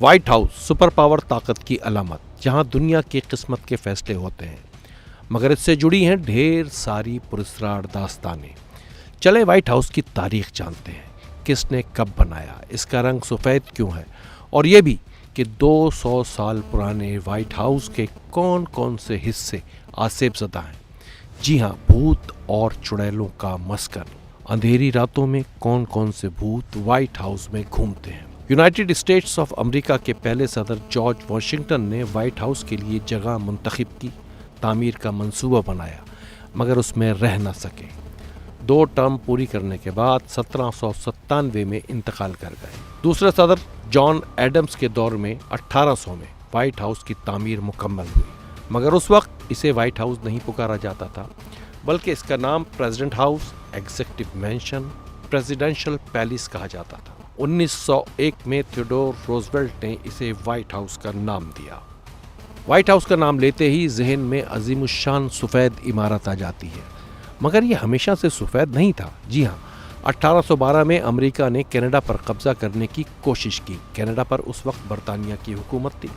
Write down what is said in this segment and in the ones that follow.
White house super power طاقت کی علامت، جہاں دنیا کی قسمت کے فیصلے ہوتے ہیں، مگر اس سے جڑی ہیں ڈھیر ساری پراسرار داستانیں۔ چلے وائٹ ہاؤس کی تاریخ جانتے ہیں، کس نے کب بنایا، اس کا رنگ سفید کیوں ہے، اور یہ بھی کہ 200 سال پرانے وائٹ ہاؤس کے کون کون سے حصے آسیب زدہ ہیں۔ جی ہاں، بھوت اور چڑیلوں کا مسکن۔ اندھیری راتوں میں کون کون سے بھوت وائٹ ہاؤس میں گھومتے ہیں۔ یونائٹڈ اسٹیٹس آف امریکہ کے پہلے صدر جارج واشنگٹن نے وائٹ ہاؤس کے لیے جگہ منتخب کی، تعمیر کا منصوبہ بنایا، مگر اس میں رہ نہ سکے۔ 2 ٹرم پوری کرنے کے بعد 1797 میں انتقال کر گئے۔ دوسرے صدر جان ایڈمز کے دور میں 1800 میں وائٹ ہاؤس کی تعمیر مکمل ہوئی، مگر اس وقت اسے وائٹ ہاؤس نہیں پکارا جاتا تھا، بلکہ اس کا نام president house, executive mention, presidential palace کہا جاتا تھا۔ 1901 میں تھیوڈور روزویلٹ نے اسے وائٹ ہاؤس کا نام دیا۔ وائٹ ہاؤس کا نام لیتے ہی ذہن میں عظیم الشان سفید عمارت آ جاتی ہے، مگر یہ ہمیشہ سے سفید نہیں تھا۔ جی ہاں، 1812 میں امریکہ نے کینیڈا پر قبضہ کرنے کی کوشش کی۔ کینیڈا پر اس وقت برطانیہ کی حکومت تھی۔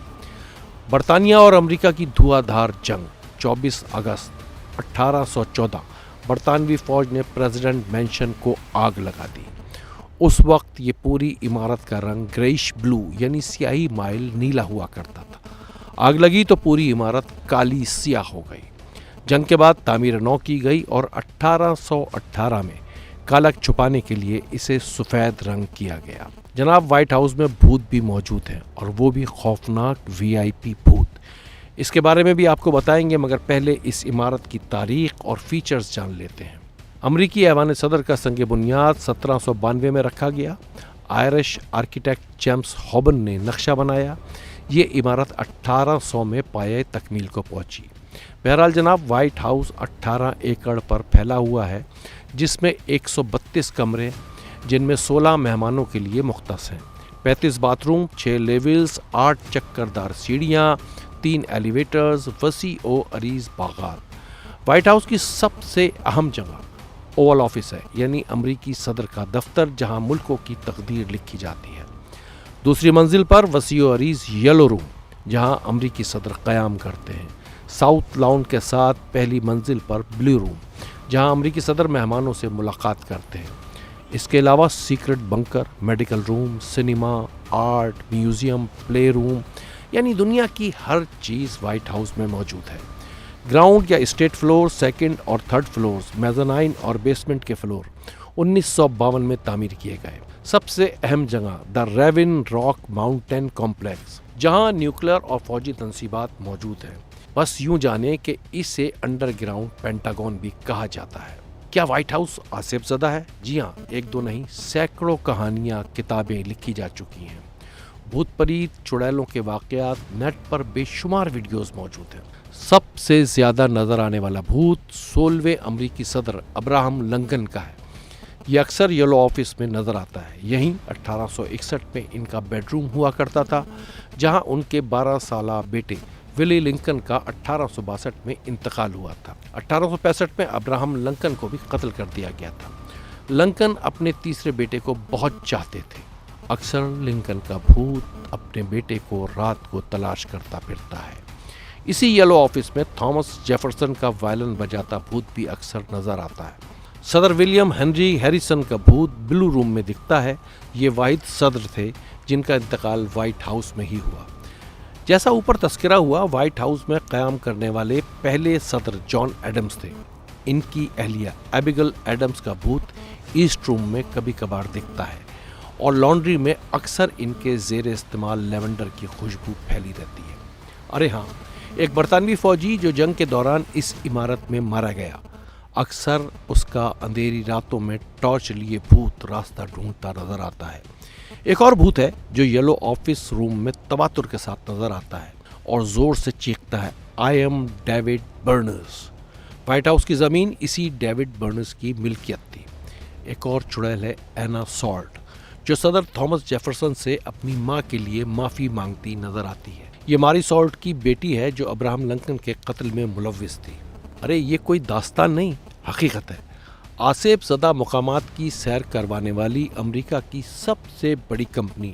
برطانیہ اور امریکہ کی دھواں دھار جنگ۔ 24 اگست 1814 برطانوی فوج نے پریزیڈنٹ مینشن کو آگ لگا دی۔ اس وقت یہ پوری عمارت کا رنگ گریش بلو یعنی سیاہی مائل نیلا ہوا کرتا تھا۔ آگ لگی تو پوری عمارت کالی سیاہ ہو گئی۔ جنگ کے بعد تعمیر نو کی گئی اور 1818 میں کالک چھپانے کے لیے اسے سفید رنگ کیا گیا۔ جناب، وائٹ ہاؤس میں بھوت بھی موجود ہیں، اور وہ بھی خوفناک VIP بھوت۔ اس کے بارے میں بھی آپ کو بتائیں گے، مگر پہلے اس عمارت کی تاریخ اور فیچرز جان لیتے ہیں۔ امریکی ایوان صدر کا سنگ بنیاد 1792 میں رکھا گیا۔ آئرش آرکیٹیکٹ جیمز ہوبن نے نقشہ بنایا۔ یہ عمارت 1800 میں پایہ تکمیل کو پہنچی۔ بہرحال جناب، وائٹ ہاؤس 18 ایکڑ پر پھیلا ہوا ہے، جس میں 132 کمرے، جن میں 16 مہمانوں کے لیے مختص ہیں، 35 باتھ روم، 6 لیولز، 8 چکردار سیڑھیاں، 3 ایلیویٹرز، وسیع و عریض باغات۔ وائٹ ہاؤس کی سب سے اہم جگہ اوول آفس ہے، یعنی امریکی صدر کا دفتر، جہاں ملکوں کی تقدیر لکھی جاتی ہے۔ دوسری منزل پر وسیع و عریض یلو روم، جہاں امریکی صدر قیام کرتے ہیں۔ ساؤتھ لاؤن کے ساتھ پہلی منزل پر بلیو روم، جہاں امریکی صدر مہمانوں سے ملاقات کرتے ہیں۔ اس کے علاوہ سیکرٹ بنکر، میڈیکل روم، سنیما، آرٹ میوزیم، پلے روم، یعنی دنیا کی ہر چیز وائٹ ہاؤس میں موجود ہے۔ گراؤنڈ یا اسٹیٹ فلور، سیکنڈ اور تھرڈ فلورز، میزانائن اور بیسمنٹ کے فلور 1952 میں تعمیر کیے گئے۔ سب سے اہم جگہ دا ریون راک ماؤنٹین کمپلیکس، جہاں نیوکلیر اور فوجی تنصیبات موجود ہیں۔ بس یوں جانیں کہ اسے انڈر گراؤنڈ پینٹاگون بھی کہا جاتا ہے۔ کیا وائٹ ہاؤس آسیب زدہ ہے؟ جی ہاں، 1 2 نہیں، سینکڑوں کہانیاں، کتابیں لکھی جا چکی ہیں۔ بھوت پریت چڑیلوں کے واقعات، نیٹ پر بے شمار ویڈیوز موجود ہیں۔ سب سے زیادہ نظر آنے والا بھوت 16ویں امریکی صدر ابراہم لنکن کا ہے۔ یہ اکثر یلو آفس میں نظر آتا ہے۔ یہیں 1861 میں ان کا بیڈ روم ہوا کرتا تھا، جہاں ان کے 12 سالہ بیٹے ولی لنکن کا 1862 میں انتقال ہوا تھا۔ 1865 میں ابراہم لنکن کو بھی قتل کر دیا گیا تھا۔ لنکن اپنے تیسرے بیٹے کو بہت چاہتے تھے۔ اکثر لنکن کا بھوت اپنے بیٹے کو رات کو تلاش کرتا پھرتا ہے۔ اسی یلو آفس میں تھامس جیفرسن کا وائلن بجاتا بھوت بھی اکثر نظر آتا ہے۔ صدر ولیم ہنری ہیریسن کا بھوت بلو روم میں دکھتا ہے۔ یہ واحد صدر تھے جن کا انتقال وائٹ ہاؤس میں ہی ہوا۔ جیسا اوپر تذکرہ ہوا، وائٹ ہاؤس میں قیام کرنے والے پہلے صدر جان ایڈمز تھے۔ ان کی اہلیہ ایبیگل ایڈمز کا بھوت ایسٹ روم میں کبھی کبھار دکھتا ہے، اور لانڈری میں اکثر ان کے زیر استعمال لیونڈر کی خوشبو پھیلی رہتی ہے۔ ارے ہاں، ایک برطانوی فوجی جو جنگ کے دوران اس عمارت میں مارا گیا، اکثر اس کا اندھیری راتوں میں ٹارچ لیے بھوت راستہ ڈھونڈتا نظر آتا ہے۔ ایک اور بھوت ہے جو یلو آفس روم میں تواتر کے ساتھ نظر آتا ہے اور زور سے چیختا ہے، I am David burners. White house کی زمین اسی ڈیوڈ برنرز کی ملکیت تھی۔ ایک اور چڑیل ہے اینا سالٹ، جو صدر تھامس جیفرسن سے اپنی ماں کے لیے معافی مانگتی نظر آتی ہے۔ یہ ماری سالٹ کی بیٹی ہے جو ابراہم لنکن کے قتل میں ملوث تھی۔ ارے یہ کوئی داستان نہیں، حقیقت ہے۔ آسیب زدہ مقامات کی سیر کروانے والی امریکہ کی سب سے بڑی کمپنی